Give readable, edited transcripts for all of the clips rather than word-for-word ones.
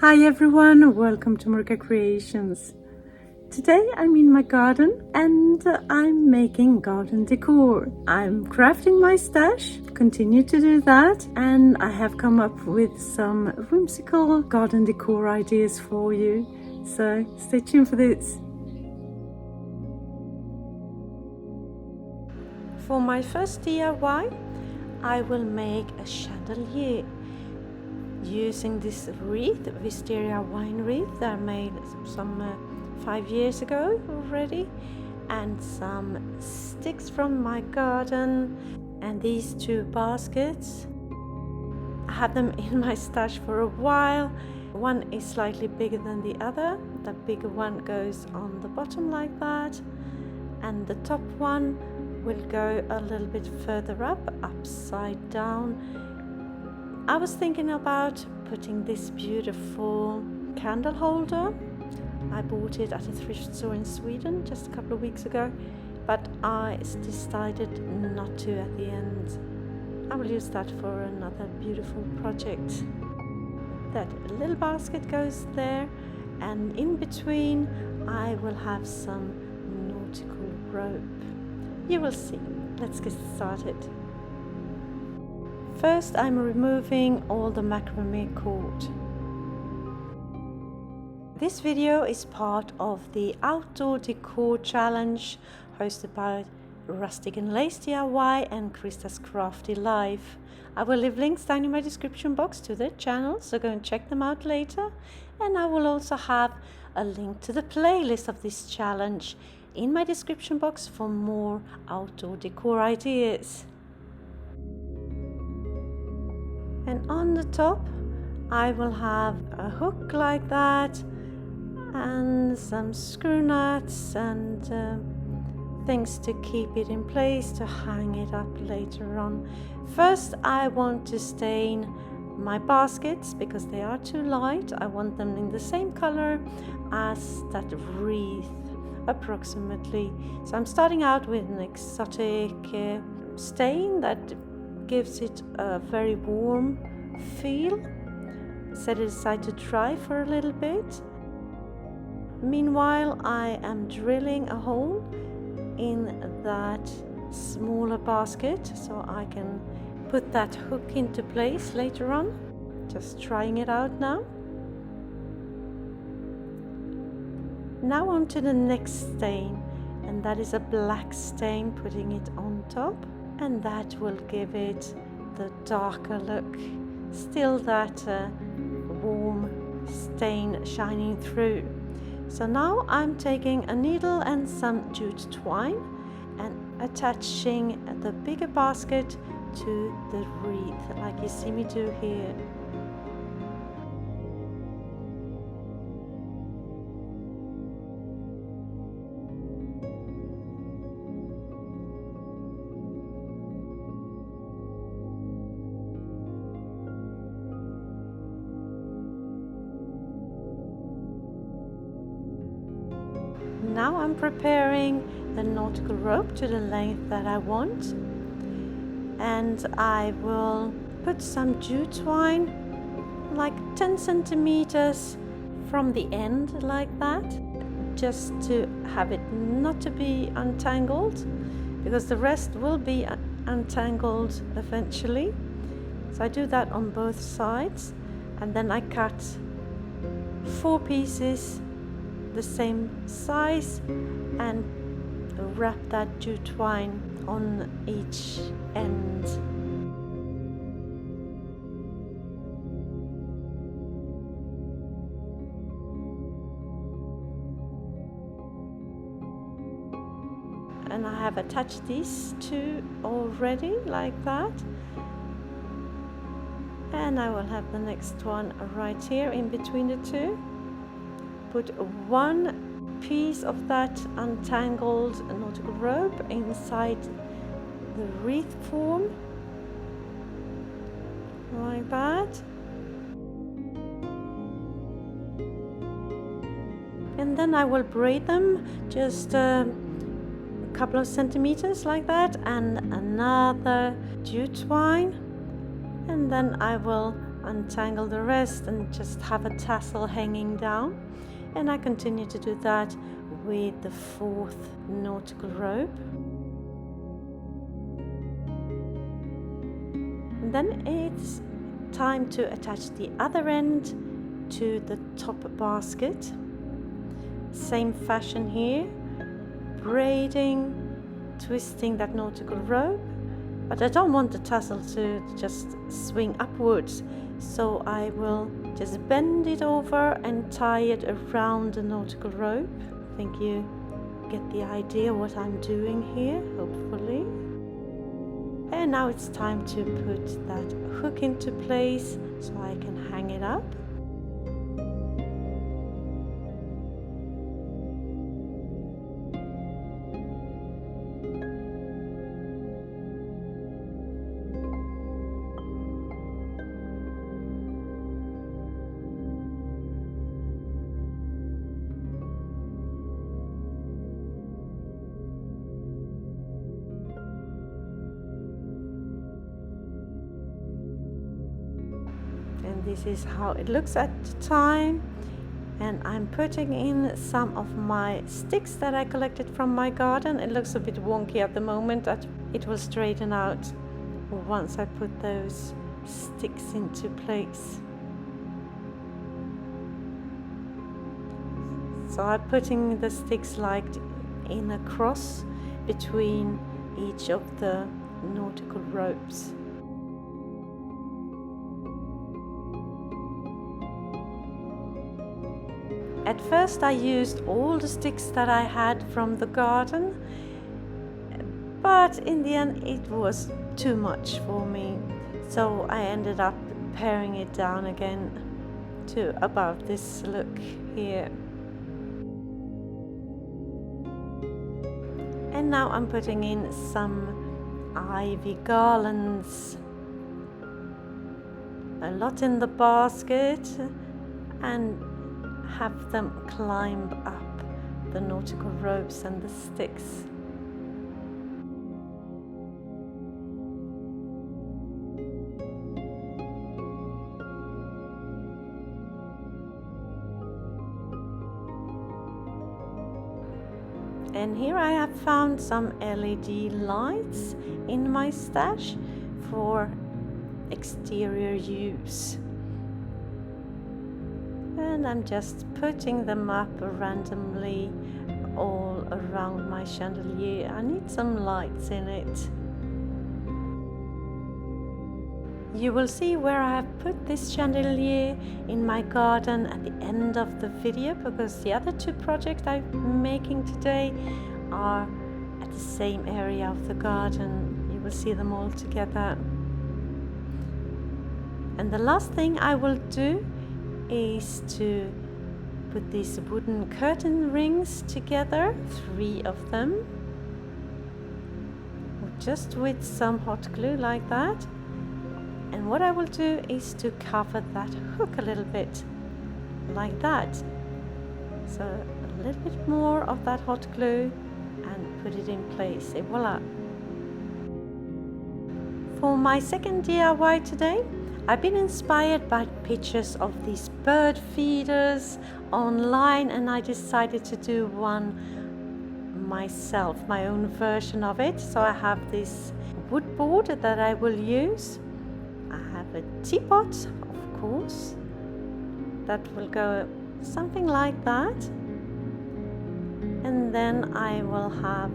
Hi everyone, welcome to MarikaCreations. Today I'm in my garden and I'm making garden decor. I'm crafting my stash, continue to do that, and I have come up with some whimsical garden decor ideas for you. So stay tuned for this. For my first DIY, I will make a chandelier using this wreath, wisteria wine wreath that I made some 5 years ago already, and some sticks from my garden, and these 2 baskets. I have them in my stash for a while. One is slightly bigger than the other. The bigger one goes on the bottom like that, and the top one will go a little bit further up, upside down. I was thinking about putting this beautiful candle holder. I bought it at a thrift store in Sweden just a couple of weeks ago, but I decided not to at the end. I will use that for another beautiful project. That little basket goes there, and in between I will have some nautical rope. You will see. Let's get started. First, I'm removing all the macrame cord. This video is part of the Outdoor Decor Challenge hosted by Rustic and Lace DIY and Krista's Crafty Life. I will leave links down in my description box to their channels, so go and check them out later. And I will also have a link to the playlist of this challenge in my description box for more outdoor decor ideas. And on the top I will have a hook like that, and some screw nuts and things to keep it in place, to hang it up later on. First I want to stain my baskets because they are too light. I want them in the same color as that wreath approximately. So I'm starting out with an exotic stain that gives it a very warm feel. Set it aside to dry for a little bit. Meanwhile, I am drilling a hole in that smaller basket so I can put that hook into place later on. Just trying it out now. Now on to the next stain, and that is a black stain, putting it on top. And that will give it the darker look. Still that warm stain shining through. So now I'm taking a needle and some jute twine and attaching the bigger basket to the wreath, like you see me do here. Now I'm preparing the nautical rope to the length that I want, and I will put some jute twine like 10 centimeters from the end like that, just to have it not to be untangled, because the rest will be untangled eventually. So I do that on both sides, and then I cut 4 pieces the same size and wrap that jute twine on each end. And I have attached these 2 already like that, and I will have the next one right here in between the 2. Put 1 piece of that untangled nautical rope inside the wreath form, like that. And then I will braid them just a couple of centimeters like that, and another jute twine, and then I will untangle the rest and just have a tassel hanging down. And I continue to do that with the 4th nautical rope. And then it's time to attach the other end to the top basket. Same fashion here, braiding, twisting that nautical rope, but I don't want the tassel to just swing upwards, so I will just bend it over and tie it around the nautical rope. I think you get the idea what I'm doing here, hopefully. And now it's time to put that hook into place so I can hang it up. And this is how it looks at the time. And I'm putting in some of my sticks that I collected from my garden. It looks a bit wonky at the moment, but it will straighten out once I put those sticks into place. So I'm putting the sticks like in a cross between each of the nautical ropes. At first I used all the sticks that I had from the garden, but in the end it was too much for me. So I ended up paring it down again to about this look here. And now I'm putting in some ivy garlands, a lot in the basket, and have them climb up the nautical ropes and the sticks. And here I have found some LED lights in my stash for exterior use. And I'm just putting them up randomly all around my chandelier. I need some lights in it. You will see where I have put this chandelier in my garden at the end of the video, because the other 2 projects I'm making today are at the same area of the garden. You will see them all together. And the last thing I will do is to put these wooden curtain rings together, 3 of them, just with some hot glue like that. And what I will do is to cover that hook a little bit like that. So a little bit more of that hot glue and put it in place, et voila. For my second DIY today, I've been inspired by pictures of these bird feeders online, and I decided to do one myself, my own version of it. So I have this wood board that I will use. I have a teapot, of course, that will go something like that. And then I will have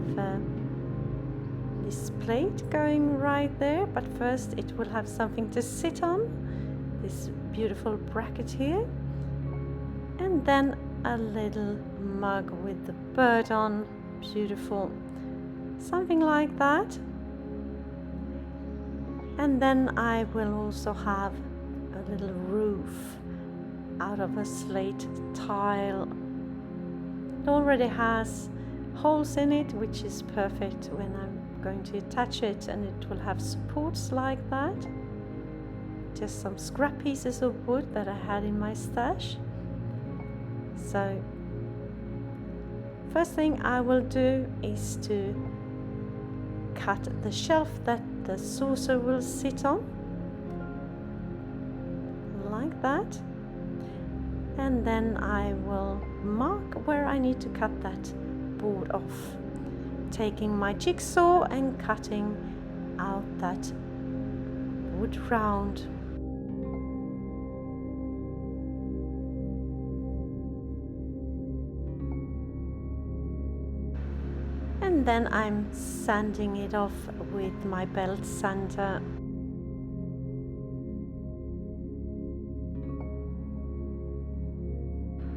this plate going right there, but first it will have something to sit on, this beautiful bracket here, and then a little mug with the bird on, beautiful, something like that. And then I will also have a little roof out of a slate tile. It already has holes in it, which is perfect when I'm going to attach it, and it will have supports like that. Just some scrap pieces of wood that I had in my stash. So first thing I will do is to cut the shelf that the saucer will sit on. that. And then I will mark where I need to cut that board off, taking my jigsaw and cutting out that wood round. And then I'm sanding it off with my belt sander.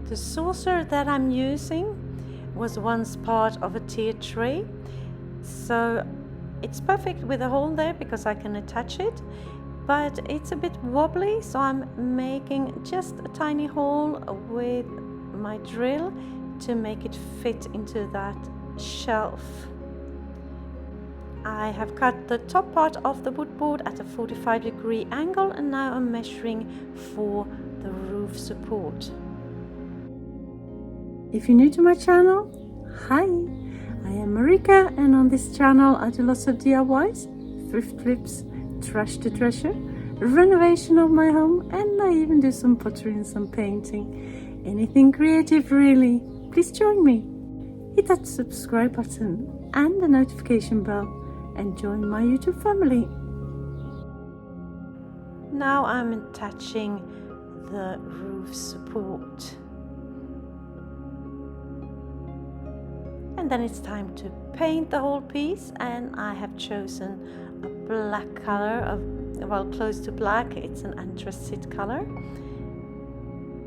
The saucer that I'm using was once part of a tier tray, so it's perfect with a hole there because I can attach it, but it's a bit wobbly, so I'm making just a tiny hole with my drill to make it fit into that shelf. I have cut the top part of the wood board at a 45-degree angle, and now I'm measuring for the roof support. If you're new to my channel, hi, I am Marika, and on this channel I do lots of DIYs, thrift flips, trash to treasure, renovation of my home, and I even do some pottery and some painting. Anything creative really. Please join me. Hit that subscribe button and the notification bell and join my YouTube family. Now I'm attaching the roof support. And then it's time to paint the whole piece, and I have chosen a black color, close to black. It's an anthracite color,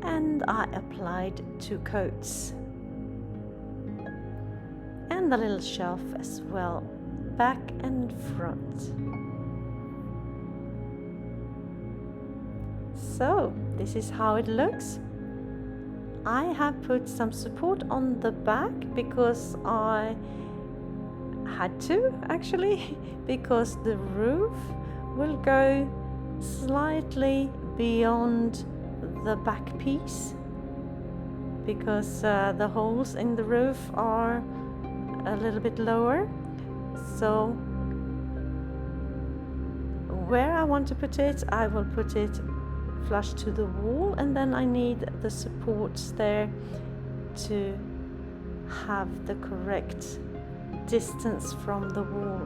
and I applied 2 coats. And the little shelf as well, back and front. So this is how it looks. I have put some support on the back because I had to, actually, because the roof will go slightly beyond the back piece, because the holes in the roof are a little bit lower. So where I want to put it, I will put it flush to the wall, and then I need the supports there to have the correct distance from the wall.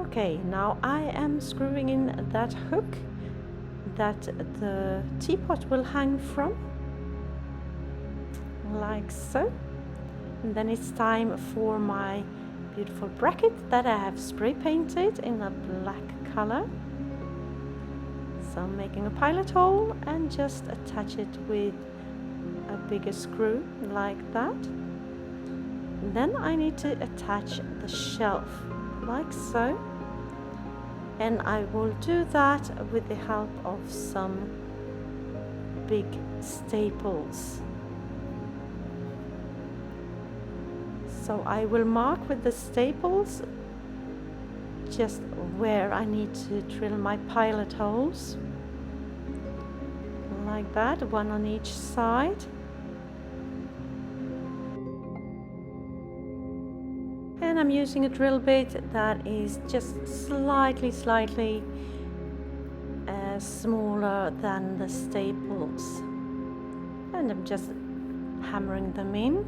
Okay, now I am screwing in that hook that the teapot will hang from, like so. And then it's time for my beautiful bracket that I have spray painted in a black color. So I'm making a pilot hole and just attach it with a bigger screw like that. And then I need to attach the shelf like so, and I will do that with the help of some big staples. So I will mark with the staples just where I need to drill my pilot holes, like that, one on each side. And I'm using a drill bit that is just slightly smaller than the staples, and I'm just hammering them in.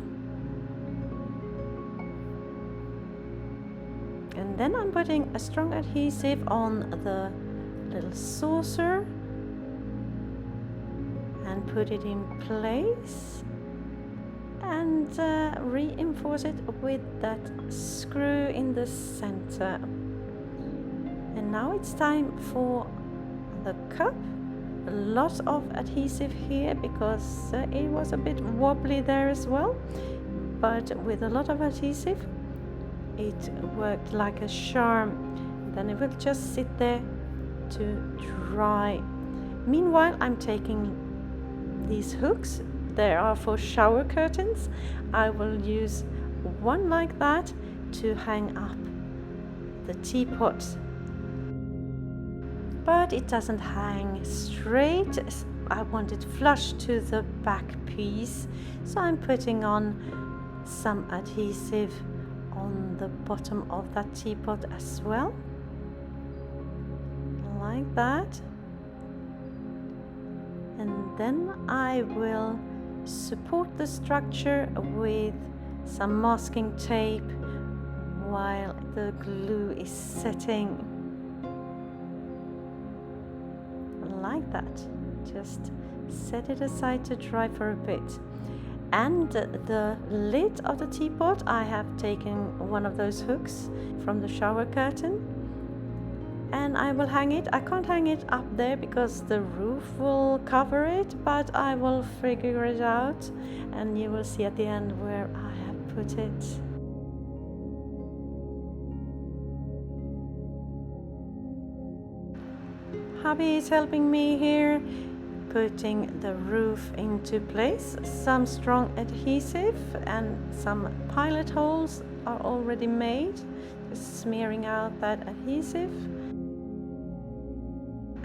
And then I'm putting a strong adhesive on the little saucer and put it in place, and reinforce it with that screw in the center. And now it's time for the cup. A lot of adhesive here because it was a bit wobbly there as well, but with a lot of adhesive it worked like a charm. Then it will just sit there to dry. Meanwhile, I'm taking these hooks. They are for shower curtains. I will use one like that to hang up the teapot, but it doesn't hang straight. I want it flush to the back piece, so I'm putting on some adhesive on the bottom of that teapot as well, like like that. And then I will support the structure with some masking tape while the glue is setting. Like that. Just set it aside to dry for a bit. And the lid of the teapot, I have taken one of those hooks from the shower curtain, and I will hang it. I can't hang it up there because the roof will cover it, but I will figure it out, and you will see at the end where I have put it. Hubby is helping me here, putting the roof into place. Some strong adhesive and some pilot holes are already made, just smearing out that adhesive.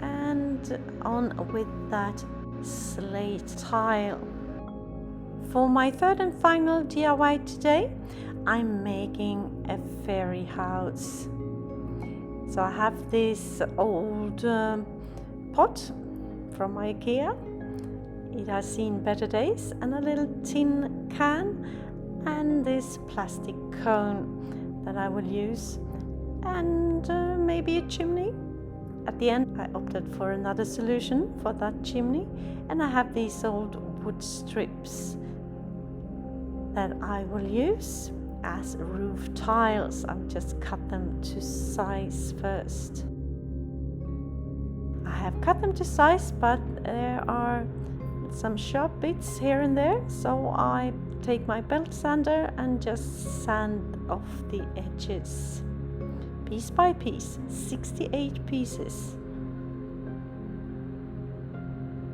And on with that slate tile. For my third and final DIY today, I'm making a fairy house. So I have this old pot from IKEA. It has seen better days, and a little tin can and this plastic cone that I will use, and maybe a chimney. At the end I opted for another solution for that chimney, and I have these old wood strips that I will use as roof tiles. I'll just cut them to size first. I have cut them to size, but there are some sharp bits here and there, so I take my belt sander and just sand off the edges piece by piece, 68 pieces.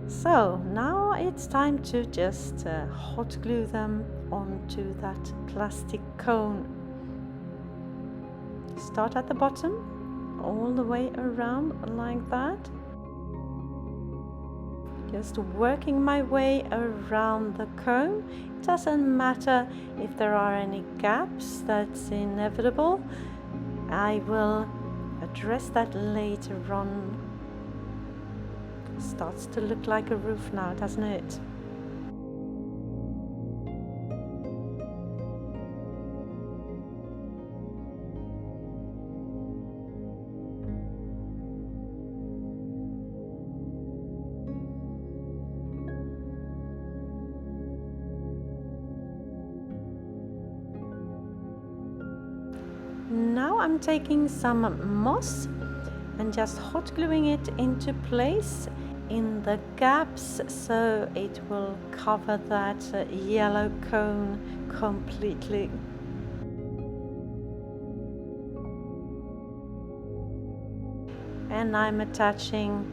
So now it's time to just hot glue them onto that plastic cone. Start at the bottom, all the way around like that. Just working my way around the cone. It doesn't matter if there are any gaps, that's inevitable. I will address that later on. Starts to look like a roof now, doesn't it? Now I'm taking some moss and just hot gluing it into place in the gaps, so it will cover that yellow cone completely. And I'm attaching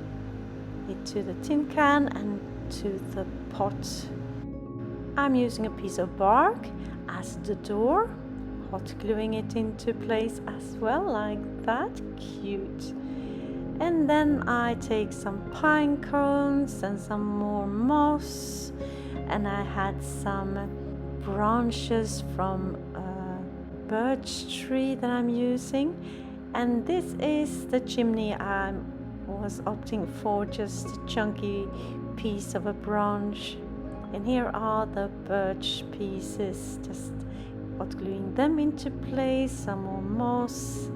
it to the tin can and to the pot. I'm using a piece of bark as the door, hot gluing it into place as well, like that. Cute. And then I take some pine cones and some more moss, and I had some branches from a birch tree that I'm using, and this is the chimney. I was opting for just a chunky piece of a branch, and here are the birch pieces, just hot gluing them into place. Some more moss.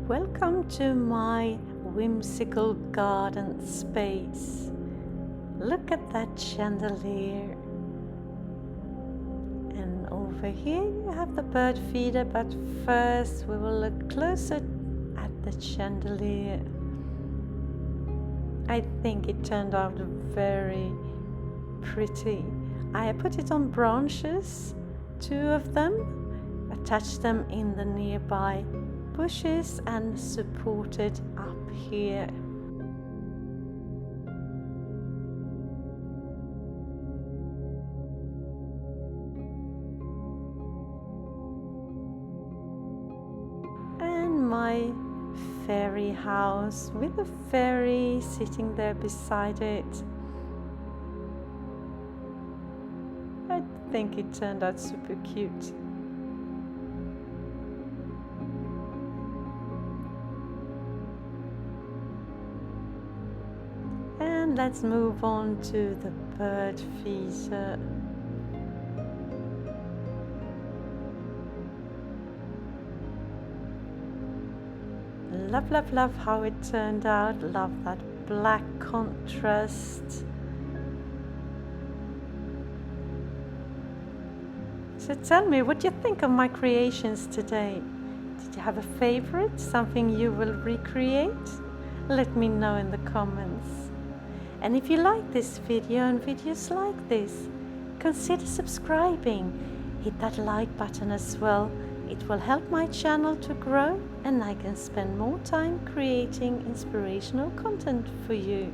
Welcome to my whimsical garden space. Look at that chandelier. And over here you have the bird feeder, but first we will look closer at the chandelier. I think it turned out very pretty. I put it on branches, 2 of them, attached them in the nearby bushes and supported up here. And my fairy house with a fairy sitting there beside it. I think it turned out super cute. And let's move on to the bird feeder. Love, love, love how it turned out. Love that black contrast. So tell me, what do you think of my creations today? Did you have a favorite? Something you will recreate? Let me know in the comments. And if you like this video and videos like this, consider subscribing. Hit that like button as well. It will help my channel to grow and I can spend more time creating inspirational content for you.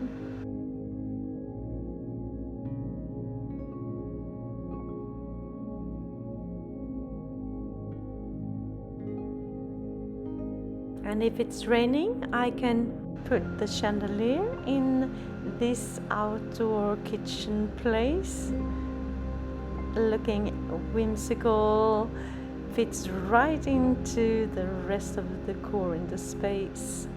And if it's raining, I can put the chandelier in this outdoor kitchen place. Looking whimsical, fits right into the rest of the decor in the space.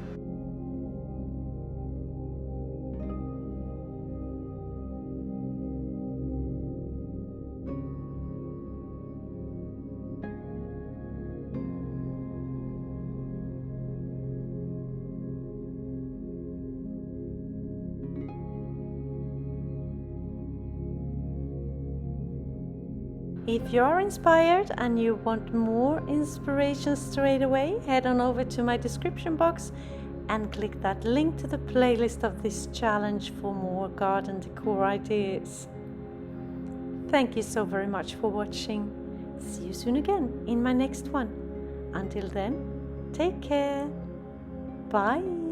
If you're inspired and you want more inspiration straight away, head on over to my description box and click that link to the playlist of this challenge for more garden decor ideas. Thank you so very much for watching. See you soon again in my next one. Until then, take care. Bye.